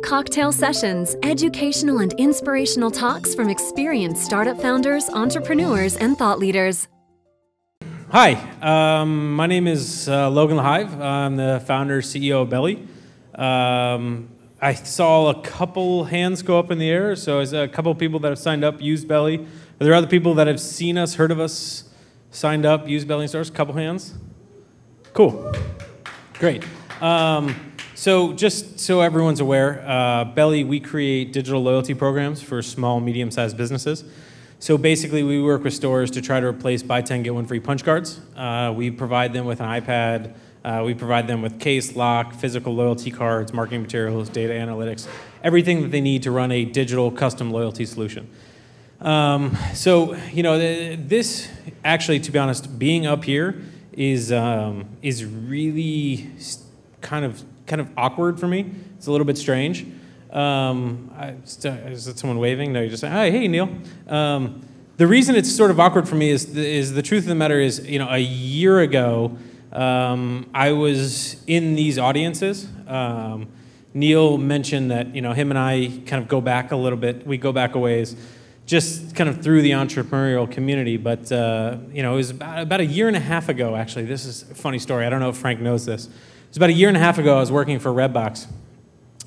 Cocktail Sessions, educational and inspirational talks from experienced startup founders, entrepreneurs, and thought leaders. Hi, my name is Logan LaHive. I'm the founder, CEO of Belly. I saw a couple hands go up in the air, so there's a couple people that have signed up, used Belly. Are there other people that have seen us, heard of us, signed up, used Belly in stores? Couple hands? Cool. Great. So just so everyone's aware, Belly, we create digital loyalty programs for small, medium-sized businesses. So basically, we work with stores to try to replace buy 10, get one free punch cards. We provide them with an iPad. We provide them with case, lock, physical loyalty cards, marketing materials, data analytics, everything that they need to run a digital custom loyalty solution. So, you know, this actually, to be honest, being up here is really kind of awkward for me. It's a little bit strange. Is it someone waving? No, you're just saying, "Hi, hey, Neil." The reason it's sort of awkward for me is the truth of the matter is, you know, a year ago, I was in these audiences. Neil mentioned that, you know, him and I kind of go back a little bit. We go back a ways, just kind of through the entrepreneurial community. But, you know, it was about a year and a half ago, actually. This is a funny story. I don't know if Frank knows this. It was about a year and a half ago. I was working for Redbox,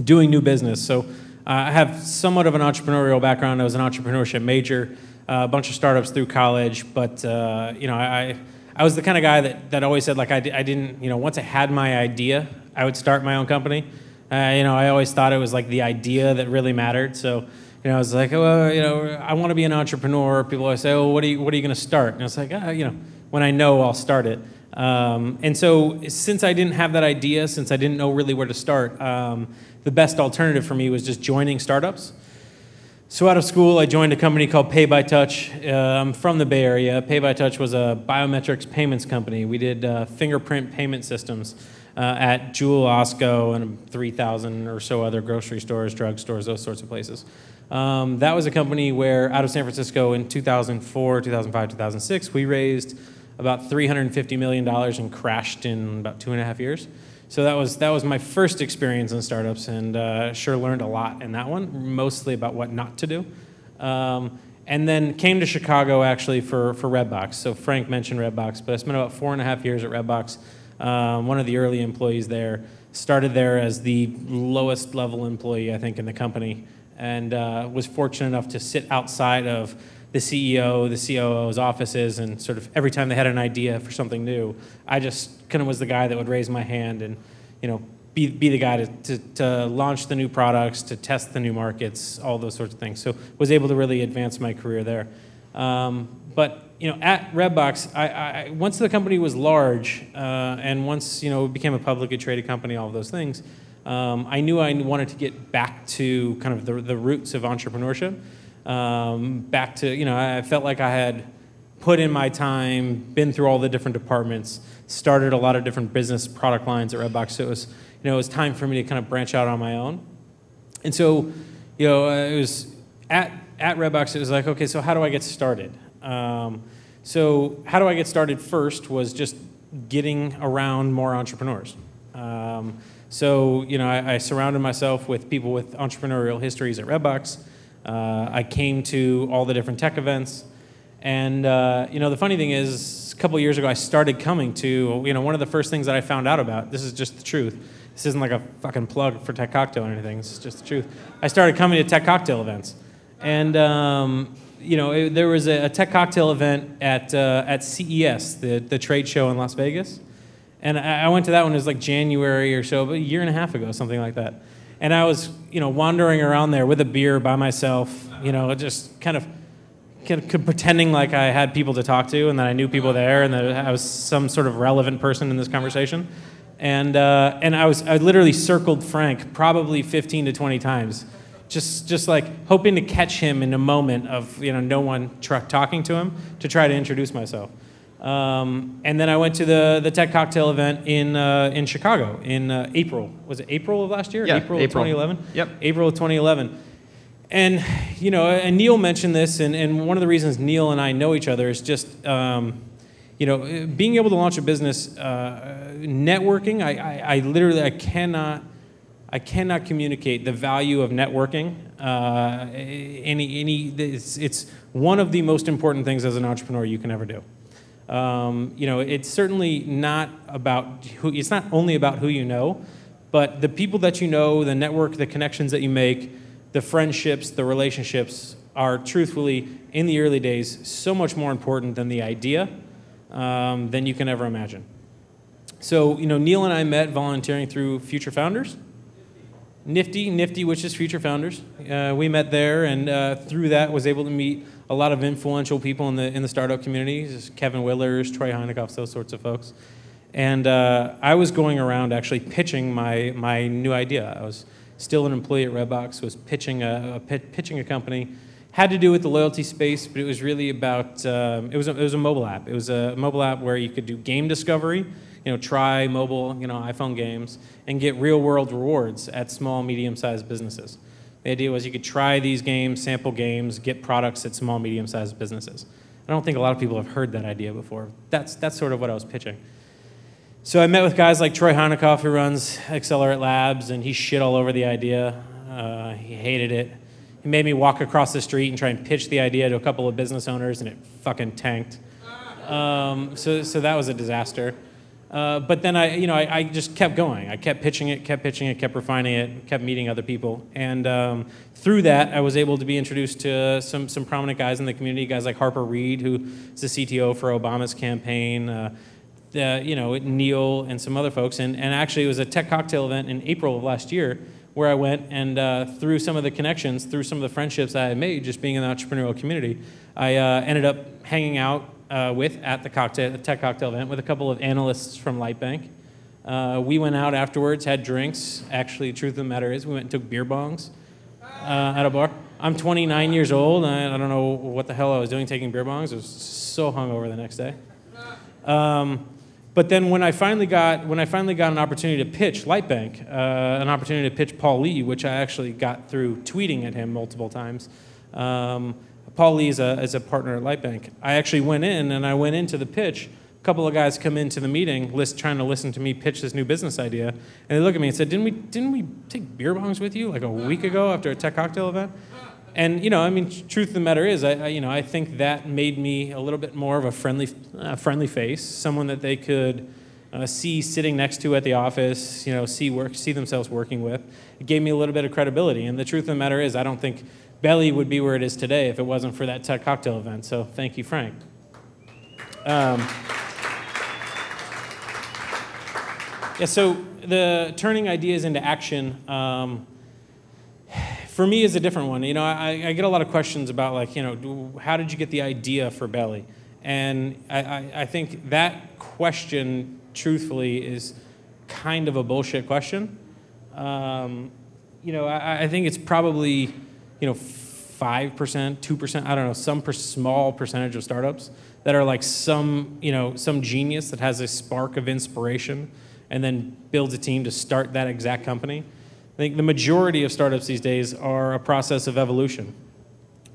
doing new business. So I have somewhat of an entrepreneurial background. I was an entrepreneurship major, a bunch of startups through college. But, you know, I was the kind of guy that always said, like, I didn't, you know, once I had my idea, I would start my own company. You know, I always thought it was like the idea that really mattered. So, you know, I was like, oh, well, you know, I want to be an entrepreneur. People always say, oh, what are you going to start? And I was like, you know, when I know, I'll start it. And so since I didn't have that idea, since I didn't know really where to start, the best alternative for me was just joining startups. So out of school, I joined a company called Pay by Touch. I'm from the Bay Area. Pay by Touch was a biometrics payments company. We did fingerprint payment systems at Jewel, Osco, and 3,000 or so other grocery stores, drug stores, those sorts of places. That was a company where out of San Francisco in 2004, 2005, 2006, we raised about $350 million and crashed in about 2.5 years. So that was my first experience in startups, and sure learned a lot in that one, mostly about what not to do. And then came to Chicago actually for Redbox. So Frank mentioned Redbox, but I spent about 4.5 years at Redbox. One of the early employees there. Started there as the lowest level employee, I think, in the company, and was fortunate enough to sit outside of the CEO, the COO's offices, and sort of every time they had an idea for something new, I just kind of was the guy that would raise my hand and, you know, be the guy to launch the new products, to test the new markets, all those sorts of things. So was able to really advance my career there. But you know, at Redbox, I once the company was large, and once, you know, it became a publicly traded company, all of those things, I knew I wanted to get back to kind of the roots of entrepreneurship. Back to, you know, I felt like I had put in my time, been through all the different departments, started a lot of different business product lines at Redbox. So it was, you know, it was time for me to kind of branch out on my own. And so, you know, it was at Redbox, it was like, okay, so how do I get started? So how do I get started first was just getting around more entrepreneurs. So, you know, I surrounded myself with people with entrepreneurial histories at Redbox. I came to all the different tech events, and you know, the funny thing is, a couple years ago, I started coming to, you know, one of the first things that I found out about. This is just the truth. This isn't like a fucking plug for Tech Cocktail or anything. This is just the truth. I started coming to Tech Cocktail events, and you know, there was a Tech Cocktail event at CES, the trade show in Las Vegas, and I went to that one. It was like January or so, about a year and a half ago, something like that. And I was, you know, wandering around there with a beer by myself, you know, just kind of pretending like I had people to talk to and that I knew people there and that I was some sort of relevant person in this conversation. And I literally circled Frank probably 15 to 20 times, just like hoping to catch him in a moment of, you know, no one talking to him to try to introduce myself. And then I went to the Tech Cocktail event in Chicago in April. Was it April of last year? Yeah, April of 2011? Yep. April of 2011. And, you know, and Neil mentioned this, and one of the reasons Neil and I know each other is just, you know, being able to launch a business, networking, I I cannot communicate the value of networking. It's one of the most important things as an entrepreneur you can ever do. It's certainly not about it's not only about who you know, but the people that you know, the network, the connections that you make, the friendships, the relationships are truthfully, in the early days, so much more important than the idea than you can ever imagine. So, Neil and I met volunteering through Future Founders. Nifty, which is Future Founders. We met there, and through that was able to meet a lot of influential people in the startup community, Kevin Willers, Troy Heinekoff, those sorts of folks. And I was going around actually pitching my new idea. I was still an employee at Redbox, was pitching a company. Had to do with the loyalty space, but it was really about, it was a mobile app. It was a mobile app where you could do game discovery, try mobile, iPhone games, and get real-world rewards at small, medium-sized businesses. The idea was you could try these games, sample games, get products at small, medium-sized businesses. I don't think a lot of people have heard that idea before. That's sort of what I was pitching. So I met with guys like Troy Heinekoff, who runs Accelerate Labs, and he shit all over the idea. He hated it. He made me walk across the street and try and pitch the idea to a couple of business owners, and it fucking tanked. So that was a disaster. But then I just kept going. I kept pitching it, kept refining it, kept meeting other people. And through that, I was able to be introduced to some prominent guys in the community, guys like Harper Reed, who is the CTO for Obama's campaign, Neil and some other folks. And actually, it was a tech cocktail event in April of last year where I went, and through some of the connections, through some of the friendships I had made just being in the entrepreneurial community, I ended up hanging out at the tech cocktail event with a couple of analysts from Lightbank. We went out afterwards, had drinks. Actually, the truth of the matter is we went and took beer bongs at a bar. I'm 29 years old, and I don't know what the hell I was doing taking beer bongs. I was so hungover the next day. But then when I finally got an opportunity to pitch Lightbank, an opportunity to pitch Paul Lee, which I actually got through tweeting at him multiple times. Paul Lee is a partner at Lightbank. I actually went into the pitch. A couple of guys come into the meeting trying to listen to me pitch this new business idea, and they look at me and said, "Didn't we take beer bongs with you like a week ago after a tech cocktail event?" And truth of the matter is, I think that made me a little bit more of a friendly face, someone that they could see sitting next to at the office, see themselves working with. It gave me a little bit of credibility. And the truth of the matter is, I don't think Belly would be where it is today if it wasn't for that tech cocktail event. So thank you, Frank. So the turning ideas into action, for me, is a different one. I get a lot of questions about, how did you get the idea for Belly? And I think that question, truthfully, is kind of a bullshit question. I think it's probably, 5%, 2%, I don't know, some small percentage of startups that are like some genius that has a spark of inspiration and then builds a team to start that exact company. I think the majority of startups these days are a process of evolution.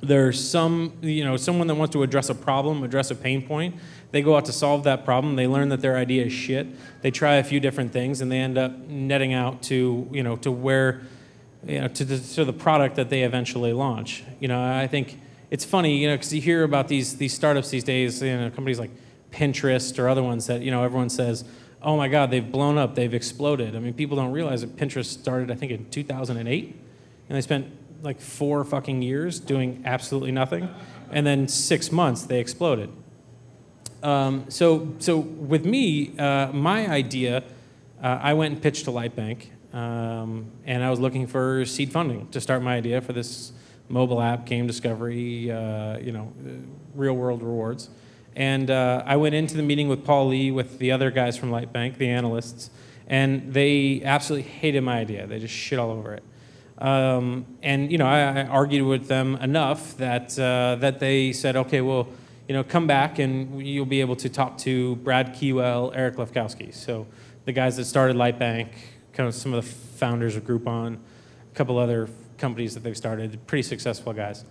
There's someone that wants to address a problem, address a pain point. They go out to solve that problem. They learn that their idea is shit. They try a few different things, and they end up netting out to where, to the product that they eventually launch. I think it's funny, because you hear about these startups these days, companies like Pinterest or other ones that, everyone says, oh my God, they've blown up, they've exploded. I mean, people don't realize that Pinterest started, I think, in 2008, and they spent like 4 fucking years doing absolutely nothing, and then 6 months they exploded. So with me, my idea, I went and pitched to Lightbank, and I was looking for seed funding to start my idea for this mobile app, game discovery, real world rewards. And I went into the meeting with Paul Lee, with the other guys from Lightbank, the analysts, and they absolutely hated my idea. They just shit all over it. I argued with them enough that they said, okay, well, come back and you'll be able to talk to Brad Keywell, Eric Lefkowski. So the guys that started Lightbank, kind of some of the founders of Groupon, a couple other companies that they've started, pretty successful guys.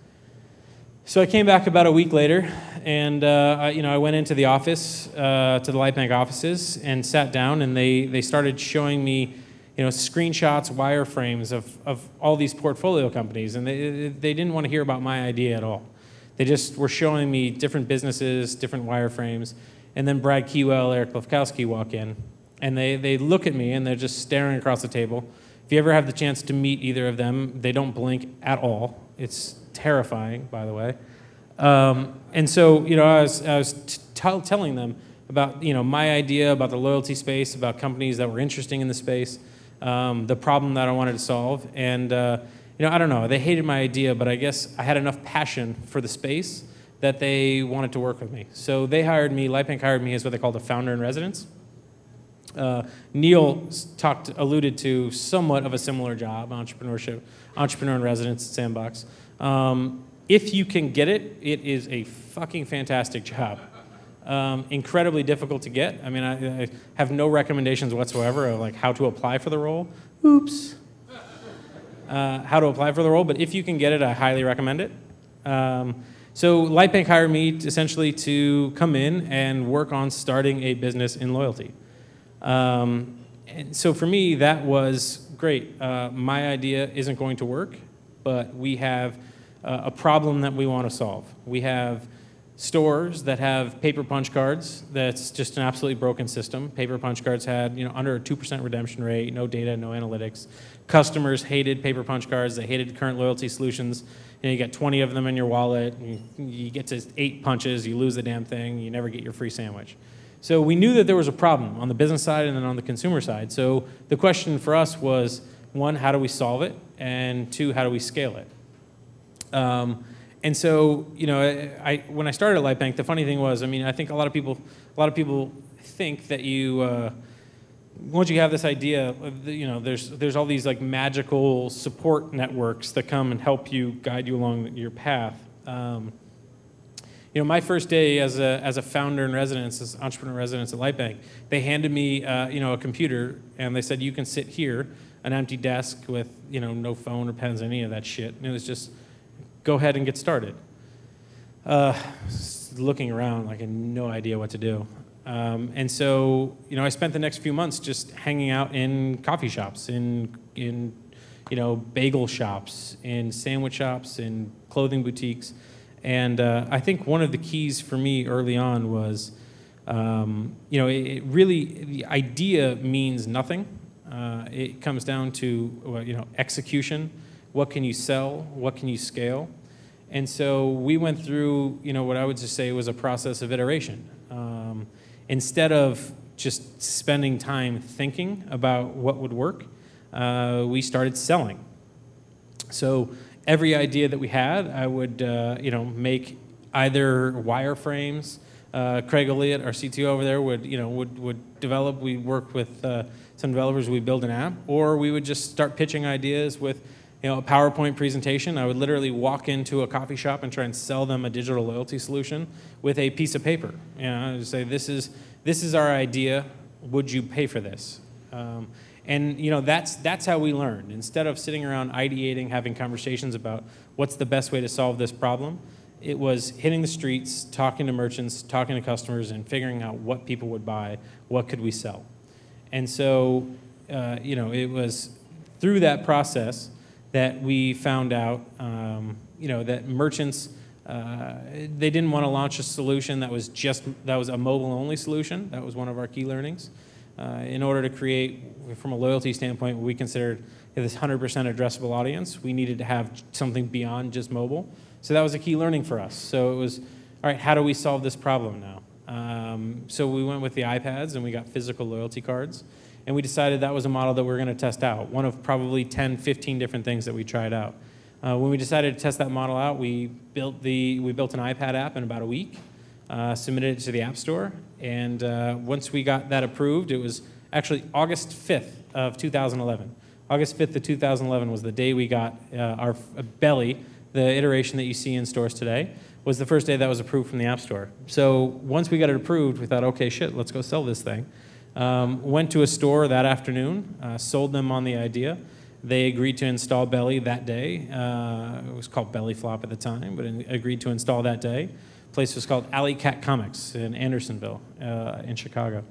So I came back about a week later, and I went into the office, to the Lightbank offices, and sat down, and they started showing me, screenshots, wireframes of all these portfolio companies, and they didn't want to hear about my idea at all. They just were showing me different businesses, different wireframes, and then Brad Keywell, Eric Lefkowski walk in, and they look at me and they're just staring across the table. If you ever have the chance to meet either of them, they don't blink at all. It's terrifying, by the way. And so, I was telling them about, my idea about the loyalty space, about companies that were interesting in the space, the problem that I wanted to solve. And, I don't know, they hated my idea, but I guess I had enough passion for the space that they wanted to work with me. So they hired me, Lightbank hired me as what they called a founder in residence. Neil alluded to somewhat of a similar job, entrepreneur in residence at Sandbox. If you can get it, it is a fucking fantastic job. Incredibly difficult to get. I mean, I have no recommendations whatsoever of like how to apply for the role. Oops. How to apply for the role, but if you can get it, I highly recommend it. So Lightbank hired me essentially to come in and work on starting a business in loyalty. And so for me, that was great. My idea isn't going to work, but we have a problem that we want to solve. We have stores that have paper punch cards. That's just an absolutely broken system. Paper punch cards had under a 2% redemption rate, no data, no analytics. Customers hated paper punch cards. They hated current loyalty solutions. You get 20 of them in your wallet. You get to 8 punches. You lose the damn thing. You never get your free sandwich. So we knew that there was a problem on the business side and then on the consumer side. So the question for us was, 1, how do we solve it? And 2, how do we scale it? And so, when I started at Lightbank, the funny thing was, I think a lot of people think that once you have this idea, there's all these like magical support networks that come and help you, guide you along your path. My first day as a founder in residence, as entrepreneur in residence at Lightbank, they handed me, a computer, and they said, you can sit here, an empty desk with, no phone or pens, any of that shit. And it was just, go ahead and get started. Looking around, like I had no idea what to do. And so, I spent the next few months just hanging out in coffee shops, in bagel shops, in sandwich shops, in clothing boutiques. And I think one of the keys for me early on was, it really, the idea means nothing. It comes down to, execution. What can you sell? What can you scale? And so we went through, what I would just say was a process of iteration. Instead of just spending time thinking about what would work, we started selling. So every idea that we had, I would, make either wireframes. Craig Elliott, our CTO over there, would develop. We worked with some developers. We build an app, or we would just start pitching ideas with, a PowerPoint presentation. I would literally walk into a coffee shop and try and sell them a digital loyalty solution with a piece of paper. I would say, this is our idea. Would you pay for this? And that's how we learned. Instead of sitting around ideating, having conversations about what's the best way to solve this problem, it was hitting the streets, talking to merchants, talking to customers, and figuring out what people would buy, what could we sell. And so, it was through that process that we found out, that merchants, they didn't want to launch a solution that was a mobile-only solution. That was one of our key learnings. In order to create, from a loyalty standpoint, we considered this 100% addressable audience, we needed to have something beyond just mobile. So that was a key learning for us. So it was, all right, how do we solve this problem now? So we went with the iPads and we got physical loyalty cards. And we decided that was a model that we were going to test out, one of probably 10, 15 different things that we tried out. When we decided to test that model out, we built an iPad app in about a week, submitted it to the App Store, and once we got that approved, it was actually August 5th of 2011. August 5th of 2011 was the day we got our Belly, the iteration that you see in stores today, was the first day that was approved from the App Store. So once we got it approved, we thought, okay, shit, let's go sell this thing. Went to a store that afternoon, sold them on the idea. They agreed to install Belly that day. It was called Belly Flop at the time, but agreed to install that day. The place was called Alley Cat Comics in Andersonville in Chicago.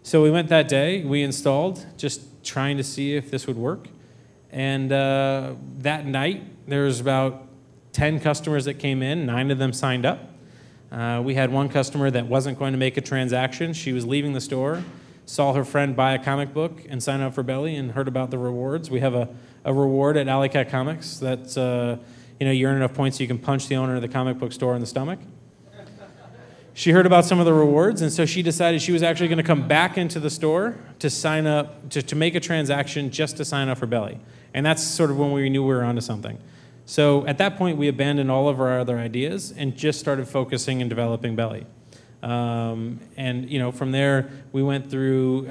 So we went that day. We installed, just trying to see if this would work. And that night, there was about 10 customers that came in. 9 of them signed up. We had one customer that wasn't going to make a transaction. She was leaving the store, saw her friend buy a comic book and sign up for Belly, and heard about the rewards. We have a reward at Alley Cat Comics that's, you earn enough points so you can punch the owner of the comic book store in the stomach. She heard about some of the rewards, and so she decided she was actually going to come back into the store to sign up, to make a transaction just to sign up for Belly. And that's sort of when we knew we were onto something. So at that point, we abandoned all of our other ideas and just started focusing and developing Belly. And from there, we went through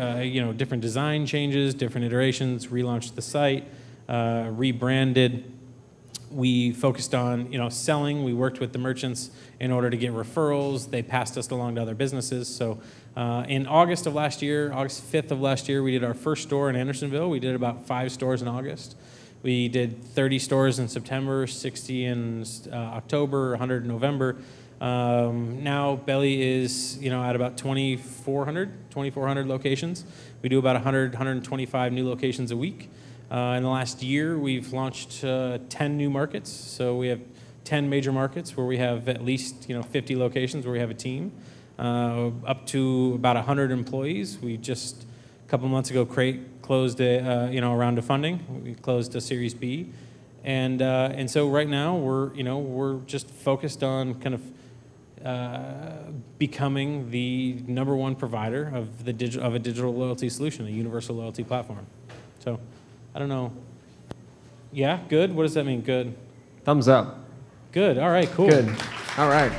different design changes, different iterations, relaunched the site, rebranded. We focused on selling. We worked with the merchants in order to get referrals. They passed us along to other businesses. So in August of last year, August 5th of last year, we did our first store in Andersonville. We did about 5 stores in August. We did 30 stores in September, 60 in October, 100 in November. Now Belly is at about 2,400 locations. We do about 125 new locations a week. In the last year, we've launched 10 new markets. So we have 10 major markets where we have at least 50 locations where we have a team, up to about 100 employees. We just a couple months ago closed a round of funding. We closed a Series B, and so right now we're just focused on kind of becoming the #1 provider of a digital loyalty solution, a universal loyalty platform. So. I don't know. Yeah, good? What does that mean, good? Thumbs up. Good, all right, cool. Good, all right.